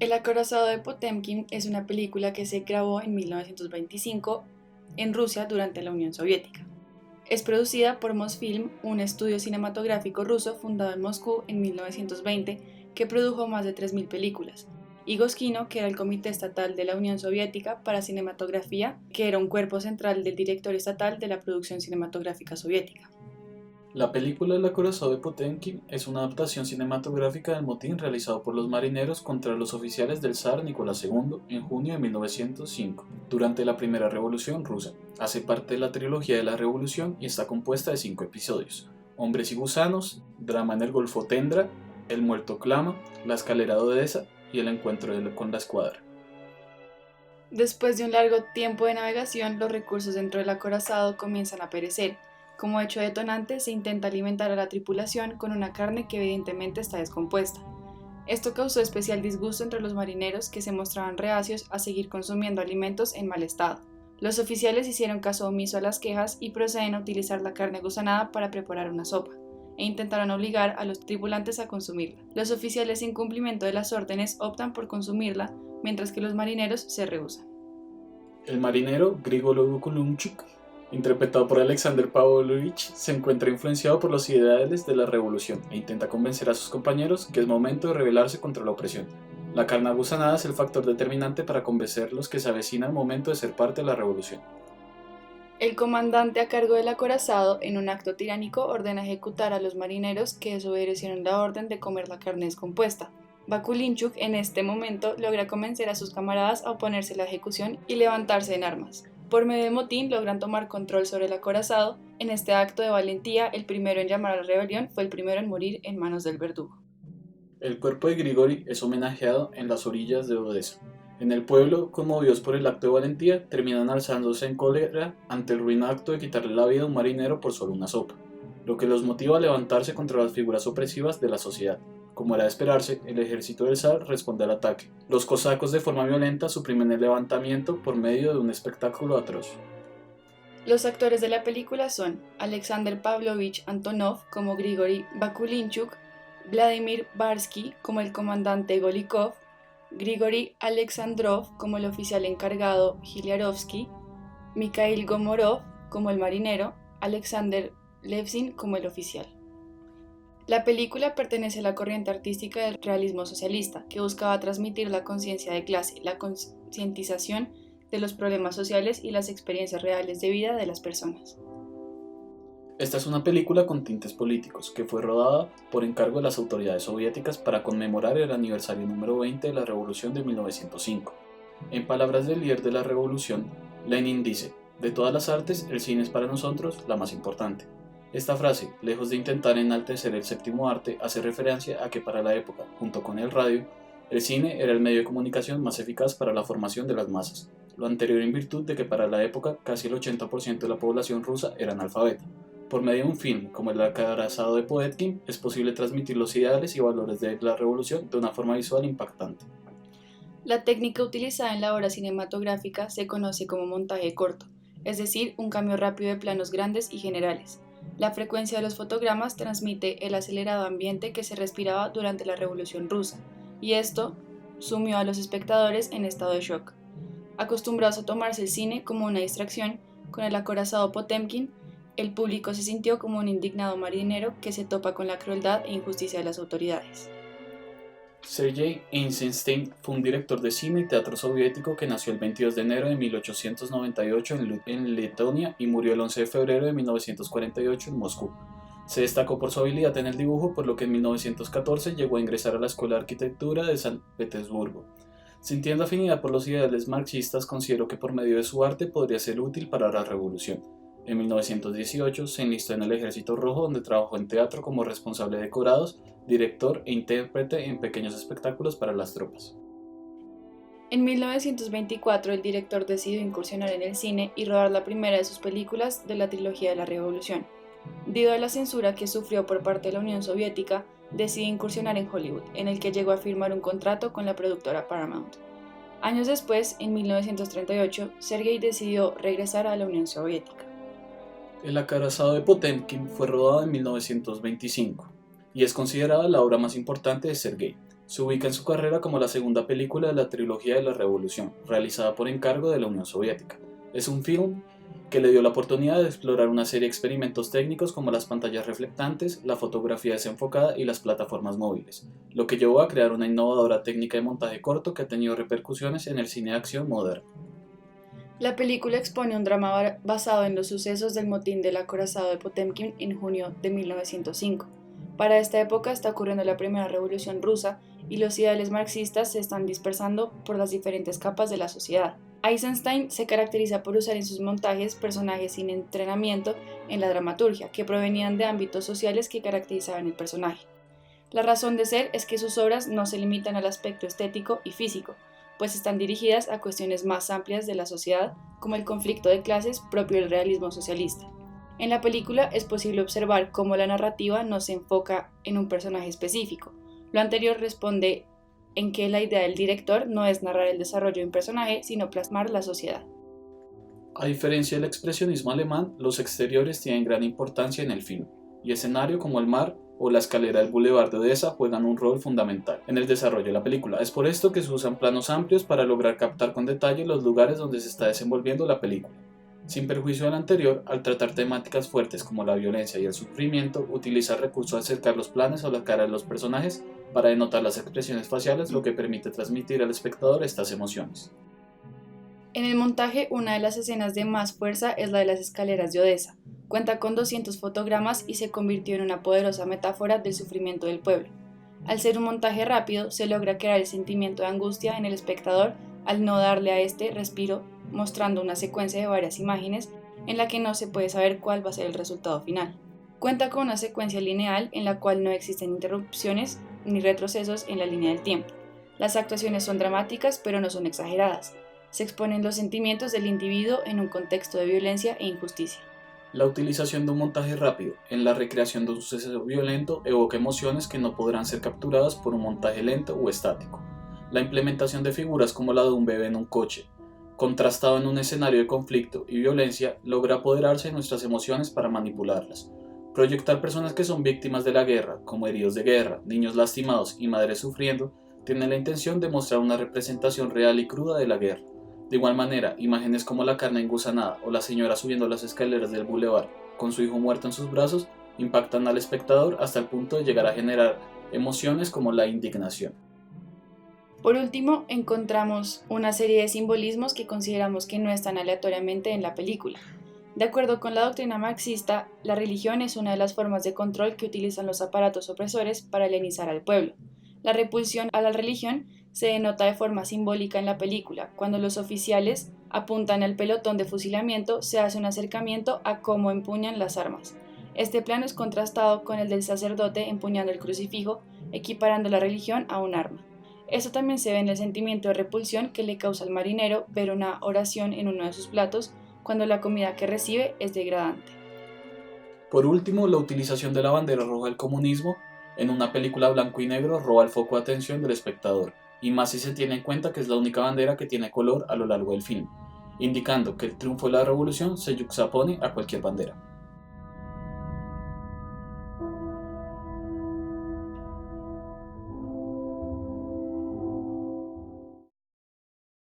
El acorazado de Potemkin es una película que se grabó en 1925 en Rusia durante la Unión Soviética. Es producida por Mosfilm, un estudio cinematográfico ruso fundado en Moscú en 1920 que produjo más de 3.000 películas, y Goskino, que era el Comité Estatal de la Unión Soviética para Cinematografía, que era un cuerpo central del Directorio Estatal de la Producción Cinematográfica Soviética. La película El acorazado de Potemkin es una adaptación cinematográfica del motín realizado por los marineros contra los oficiales del zar Nicolás II en junio de 1905, durante la Primera Revolución Rusa. Hace parte de la trilogía de la Revolución y está compuesta de 5 episodios: Hombres y gusanos, Drama en el Golfo Tendra, El muerto clama, La escalera de Odessa y El encuentro con la escuadra. Después de un largo tiempo de navegación, los recursos dentro del acorazado comienzan a perecer. Como hecho detonante, se intenta alimentar a la tripulación con una carne que evidentemente está descompuesta. Esto causó especial disgusto entre los marineros, que se mostraban reacios a seguir consumiendo alimentos en mal estado. Los oficiales hicieron caso omiso a las quejas y proceden a utilizar la carne gusanada para preparar una sopa, e intentaron obligar a los tripulantes a consumirla. Los oficiales, en cumplimiento de las órdenes, optan por consumirla, mientras que los marineros se rehúsan. El marinero Grigolo Bukulunchuk, interpretado por Alexander Pavlovich, se encuentra influenciado por los ideales de la revolución e intenta convencer a sus compañeros que es momento de rebelarse contra la opresión. La carne agusanada es el factor determinante para convencerlos que se avecina el momento de ser parte de la revolución. El comandante a cargo del acorazado, en un acto tiránico, ordena ejecutar a los marineros que desobedecieron la orden de comer la carne descompuesta. Bakulinchuk en este momento logra convencer a sus camaradas a oponerse a la ejecución y levantarse en armas. Por medio del motín logran tomar control sobre el acorazado. En este acto de valentía, el primero en llamar a la rebelión fue el primero en morir en manos del verdugo. El cuerpo de Grigori es homenajeado en las orillas de Odessa. En el pueblo, conmovidos por el acto de valentía, terminan alzándose en cólera ante el ruin acto de quitarle la vida a un marinero por solo una sopa, lo que los motiva a levantarse contra las figuras opresivas de la sociedad. Como era de esperarse, el ejército del zar responde al ataque. Los cosacos de forma violenta suprimen el levantamiento por medio de un espectáculo atroz. Los actores de la película son Alexander Pavlovich Antonov como Grigori Bakulinchuk, Vladimir Barsky como el comandante Golikov, Grigori Alexandrov como el oficial encargado Hiliarovsky, Mikhail Gomorov como el marinero, Alexander Levsin como el oficial. La película pertenece a la corriente artística del realismo socialista, que buscaba transmitir la conciencia de clase, la concientización de los problemas sociales y las experiencias reales de vida de las personas. Esta es una película con tintes políticos que fue rodada por encargo de las autoridades soviéticas para conmemorar el aniversario número 20 de la Revolución de 1905. En palabras del líder de la revolución, Lenin dice: "De todas las artes, el cine es para nosotros la más importante". Esta frase, lejos de intentar enaltecer el séptimo arte, hace referencia a que para la época, junto con el radio, el cine era el medio de comunicación más eficaz para la formación de las masas. Lo anterior en virtud de que para la época casi el 80% de la población rusa era analfabeta. Por medio de un film como El acorazado de Potemkin, es posible transmitir los ideales y valores de la revolución de una forma visual impactante. La técnica utilizada en la obra cinematográfica se conoce como montaje corto, es decir, un cambio rápido de planos grandes y generales. La frecuencia de los fotogramas transmite el acelerado ambiente que se respiraba durante la Revolución Rusa, y esto sumió a los espectadores en estado de shock. Acostumbrados a tomarse el cine como una distracción, con el acorazado Potemkin, el público se sintió como un indignado marinero que se topa con la crueldad e injusticia de las autoridades. Sergei Eisenstein fue un director de cine y teatro soviético que nació el 22 de enero de 1898 en Letonia y murió el 11 de febrero de 1948 en Moscú. Se destacó por su habilidad en el dibujo, por lo que en 1914 llegó a ingresar a la Escuela de Arquitectura de San Petersburgo. Sintiendo afinidad por los ideales marxistas, consideró que por medio de su arte podría ser útil para la revolución. En 1918 se enlistó en el Ejército Rojo, donde trabajó en teatro como responsable de decorados, director e intérprete en pequeños espectáculos para las tropas. En 1924 el director decidió incursionar en el cine y rodar la primera de sus películas de la trilogía de la Revolución. Debido a la censura que sufrió por parte de la Unión Soviética, decidió incursionar en Hollywood, en el que llegó a firmar un contrato con la productora Paramount. Años después, en 1938, Sergei decidió regresar a la Unión Soviética. El acorazado de Potemkin fue rodado en 1925 y es considerada la obra más importante de Sergei. Se ubica en su carrera como la segunda película de la trilogía de la Revolución, realizada por encargo de la Unión Soviética. Es un film que le dio la oportunidad de explorar una serie de experimentos técnicos como las pantallas reflectantes, la fotografía desenfocada y las plataformas móviles, lo que llevó a crear una innovadora técnica de montaje corto que ha tenido repercusiones en el cine de acción moderno. La película expone un drama basado en los sucesos del motín del acorazado de Potemkin en junio de 1905. Para esta época está ocurriendo la primera revolución rusa y los ideales marxistas se están dispersando por las diferentes capas de la sociedad. Eisenstein se caracteriza por usar en sus montajes personajes sin entrenamiento en la dramaturgia, que provenían de ámbitos sociales que caracterizaban el personaje. La razón de ser es que sus obras no se limitan al aspecto estético y físico, pues están dirigidas a cuestiones más amplias de la sociedad, como el conflicto de clases propio del realismo socialista. En la película es posible observar cómo la narrativa no se enfoca en un personaje específico. Lo anterior responde en que la idea del director no es narrar el desarrollo de un personaje, sino plasmar la sociedad. A diferencia del expresionismo alemán, los exteriores tienen gran importancia en el film, y escenarios como el mar o la escalera del Boulevard de Odessa juegan un rol fundamental en el desarrollo de la película. Es por esto que se usan planos amplios para lograr captar con detalle los lugares donde se está desenvolviendo la película. Sin perjuicio del anterior, al tratar temáticas fuertes como la violencia y el sufrimiento, utiliza recursos de acercar los planos a la cara de los personajes para denotar las expresiones faciales, lo que permite transmitir al espectador estas emociones. En el montaje, una de las escenas de más fuerza es la de las escaleras de Odessa. Cuenta con 200 fotogramas y se convirtió en una poderosa metáfora del sufrimiento del pueblo. Al ser un montaje rápido, se logra crear el sentimiento de angustia en el espectador al no darle a este respiro, mostrando una secuencia de varias imágenes en la que no se puede saber cuál va a ser el resultado final. Cuenta con una secuencia lineal en la cual no existen interrupciones ni retrocesos en la línea del tiempo. Las actuaciones son dramáticas pero no son exageradas. Se exponen los sentimientos del individuo en un contexto de violencia e injusticia. La utilización de un montaje rápido en la recreación de un suceso violento evoca emociones que no podrán ser capturadas por un montaje lento o estático. La implementación de figuras como la de un bebé en un coche, contrastado en un escenario de conflicto y violencia, logra apoderarse de nuestras emociones para manipularlas. Proyectar personas que son víctimas de la guerra, como heridos de guerra, niños lastimados y madres sufriendo, tiene la intención de mostrar una representación real y cruda de la guerra. De igual manera, imágenes como la carne engusanada o la señora subiendo las escaleras del bulevar con su hijo muerto en sus brazos impactan al espectador hasta el punto de llegar a generar emociones como la indignación. Por último, encontramos una serie de simbolismos que consideramos que no están aleatoriamente en la película. De acuerdo con la doctrina marxista, la religión es una de las formas de control que utilizan los aparatos opresores para helenizar al pueblo. La repulsión a la religión se denota de forma simbólica en la película. Cuando los oficiales apuntan al pelotón de fusilamiento, se hace un acercamiento a cómo empuñan las armas. Este plano es contrastado con el del sacerdote empuñando el crucifijo, equiparando la religión a un arma. Esto también se ve en el sentimiento de repulsión que le causa al marinero ver una oración en uno de sus platos cuando la comida que recibe es degradante. Por último, la utilización de la bandera roja del comunismo en una película blanco y negro roba el foco de atención del espectador, y más si se tiene en cuenta que es la única bandera que tiene color a lo largo del film, indicando que el triunfo de la revolución se yuxtapone a cualquier bandera.